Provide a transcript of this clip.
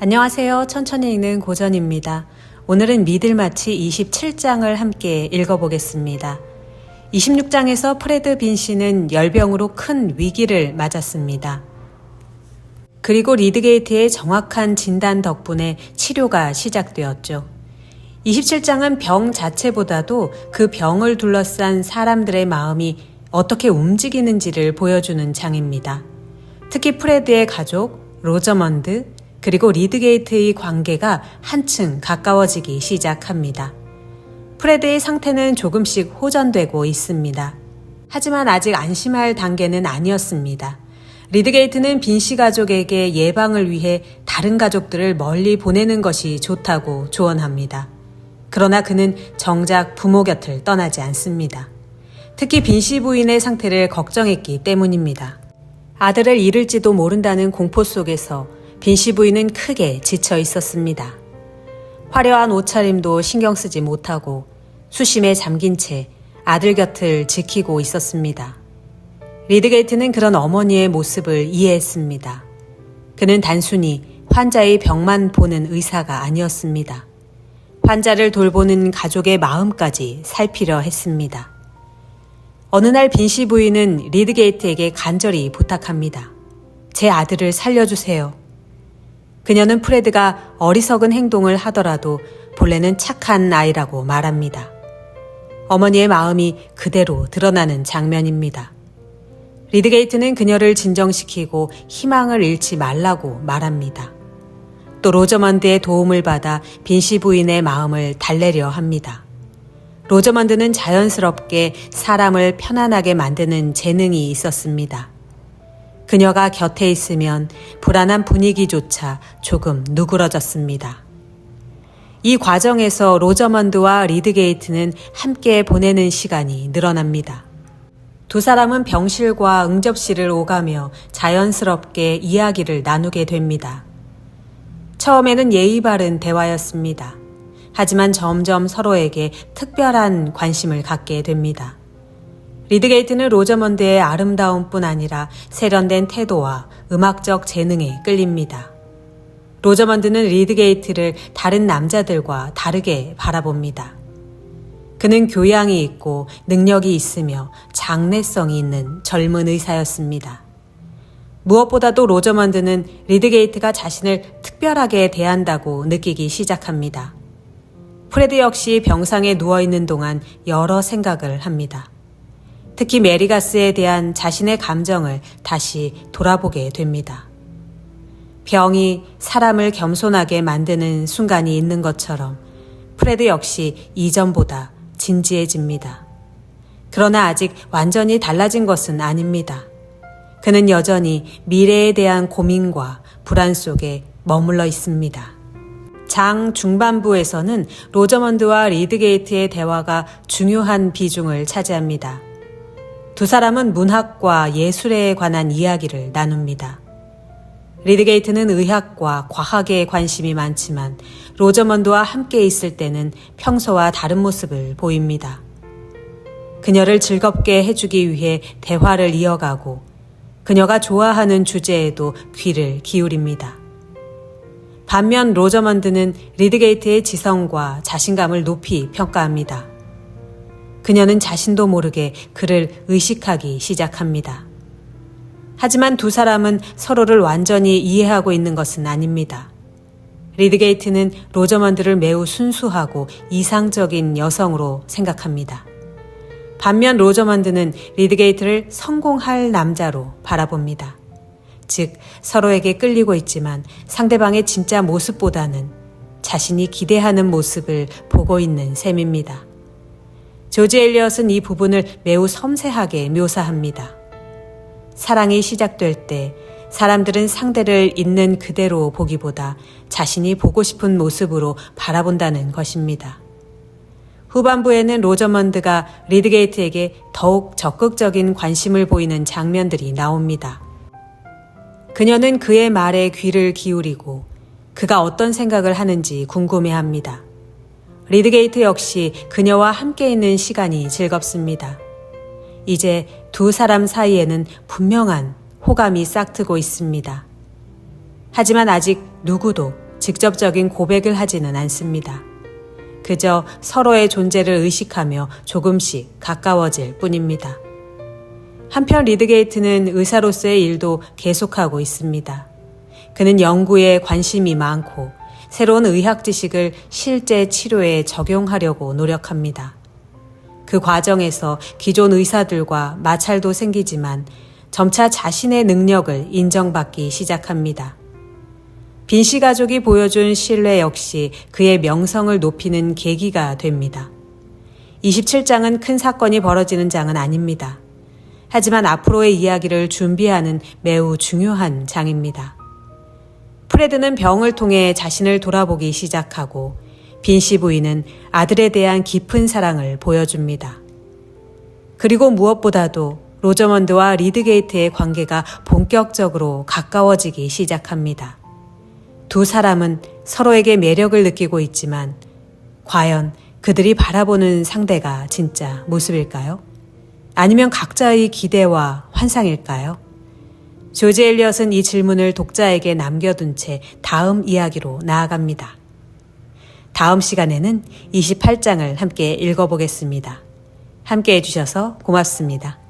안녕하세요. 천천히 읽는 고전입니다. 오늘은 미들마치 27장을 함께 읽어보겠습니다. 26장에서 프레드 빈 씨는 열병으로 큰 위기를 맞았습니다. 그리고 리드게이트의 정확한 진단 덕분에 치료가 시작되었죠. 27장은 병 자체보다도 그 병을 둘러싼 사람들의 마음이 어떻게 움직이는지를 보여주는 장입니다. 특히 프레드의 가족, 로저먼드, 그리고 리드게이트의 관계가 한층 가까워지기 시작합니다. 프레드의 상태는 조금씩 호전되고 있습니다. 하지만 아직 안심할 단계는 아니었습니다. 리드게이트는 빈 씨 가족에게 예방을 위해 다른 가족들을 멀리 보내는 것이 좋다고 조언합니다. 그러나 그는 정작 부모 곁을 떠나지 않습니다. 특히 빈 씨 부인의 상태를 걱정했기 때문입니다. 아들을 잃을지도 모른다는 공포 속에서 빈 씨 부인은 크게 지쳐 있었습니다. 화려한 옷차림도 신경 쓰지 못하고 수심에 잠긴 채 아들 곁을 지키고 있었습니다. 리드게이트는 그런 어머니의 모습을 이해했습니다. 그는 단순히 환자의 병만 보는 의사가 아니었습니다. 환자를 돌보는 가족의 마음까지 살피려 했습니다. 어느 날 빈 씨 부인은 리드게이트에게 간절히 부탁합니다. 제 아들을 살려주세요. 그녀는 프레드가 어리석은 행동을 하더라도 본래는 착한 아이라고 말합니다. 어머니의 마음이 그대로 드러나는 장면입니다. 리드게이트는 그녀를 진정시키고 희망을 잃지 말라고 말합니다. 또 로저먼드의 도움을 받아 빈 씨 부인의 마음을 달래려 합니다. 로저먼드는 자연스럽게 사람을 편안하게 만드는 재능이 있었습니다. 그녀가 곁에 있으면 불안한 분위기조차 조금 누그러졌습니다. 이 과정에서 로저먼드와 리드게이트는 함께 보내는 시간이 늘어납니다. 두 사람은 병실과 응접실을 오가며 자연스럽게 이야기를 나누게 됩니다. 처음에는 예의 바른 대화였습니다. 하지만 점점 서로에게 특별한 관심을 갖게 됩니다. 리드게이트는 로저먼드의 아름다움뿐 아니라 세련된 태도와 음악적 재능에 끌립니다. 로저먼드는 리드게이트를 다른 남자들과 다르게 바라봅니다. 그는 교양이 있고 능력이 있으며 장래성이 있는 젊은 의사였습니다. 무엇보다도 로저먼드는 리드게이트가 자신을 특별하게 대한다고 느끼기 시작합니다. 프레드 역시 병상에 누워있는 동안 여러 생각을 합니다. 특히 메리가스에 대한 자신의 감정을 다시 돌아보게 됩니다. 병이 사람을 겸손하게 만드는 순간이 있는 것처럼 프레드 역시 이전보다 진지해집니다. 그러나 아직 완전히 달라진 것은 아닙니다. 그는 여전히 미래에 대한 고민과 불안 속에 머물러 있습니다. 장 중반부에서는 로저먼드와 리드게이트의 대화가 중요한 비중을 차지합니다. 두 사람은 문학과 예술에 관한 이야기를 나눕니다. 리드게이트는 의학과 과학에 관심이 많지만 로저먼드와 함께 있을 때는 평소와 다른 모습을 보입니다. 그녀를 즐겁게 해주기 위해 대화를 이어가고 그녀가 좋아하는 주제에도 귀를 기울입니다. 반면 로저먼드는 리드게이트의 지성과 자신감을 높이 평가합니다. 그녀는 자신도 모르게 그를 의식하기 시작합니다. 하지만 두 사람은 서로를 완전히 이해하고 있는 것은 아닙니다. 리드게이트는 로저먼드를 매우 순수하고 이상적인 여성으로 생각합니다. 반면 로저먼드는 리드게이트를 성공할 남자로 바라봅니다. 즉, 서로에게 끌리고 있지만 상대방의 진짜 모습보다는 자신이 기대하는 모습을 보고 있는 셈입니다. 조지 엘리엇은 이 부분을 매우 섬세하게 묘사합니다. 사랑이 시작될 때 사람들은 상대를 있는 그대로 보기보다 자신이 보고 싶은 모습으로 바라본다는 것입니다. 후반부에는 로저먼드가 리드게이트에게 더욱 적극적인 관심을 보이는 장면들이 나옵니다. 그녀는 그의 말에 귀를 기울이고 그가 어떤 생각을 하는지 궁금해합니다. 리드게이트 역시 그녀와 함께 있는 시간이 즐겁습니다. 이제 두 사람 사이에는 분명한 호감이 싹트고 있습니다. 하지만 아직 누구도 직접적인 고백을 하지는 않습니다. 그저 서로의 존재를 의식하며 조금씩 가까워질 뿐입니다. 한편 리드게이트는 의사로서의 일도 계속하고 있습니다. 그는 연구에 관심이 많고 새로운 의학 지식을 실제 치료에 적용하려고 노력합니다. 그 과정에서 기존 의사들과 마찰도 생기지만 점차 자신의 능력을 인정받기 시작합니다. 빈씨 가족이 보여준 신뢰 역시 그의 명성을 높이는 계기가 됩니다. 27장은 큰 사건이 벌어지는 장은 아닙니다. 하지만 앞으로의 이야기를 준비하는 매우 중요한 장입니다. 프레드는 병을 통해 자신을 돌아보기 시작하고 빈씨 부인은 아들에 대한 깊은 사랑을 보여줍니다. 그리고 무엇보다도 로저먼드와 리드게이트의 관계가 본격적으로 가까워지기 시작합니다. 두 사람은 서로에게 매력을 느끼고 있지만 과연 그들이 바라보는 상대가 진짜 모습일까요? 아니면 각자의 기대와 환상일까요? 조지 엘리엇은 이 질문을 독자에게 남겨둔 채 다음 이야기로 나아갑니다. 다음 시간에는 28장을 함께 읽어보겠습니다. 함께 해주셔서 고맙습니다.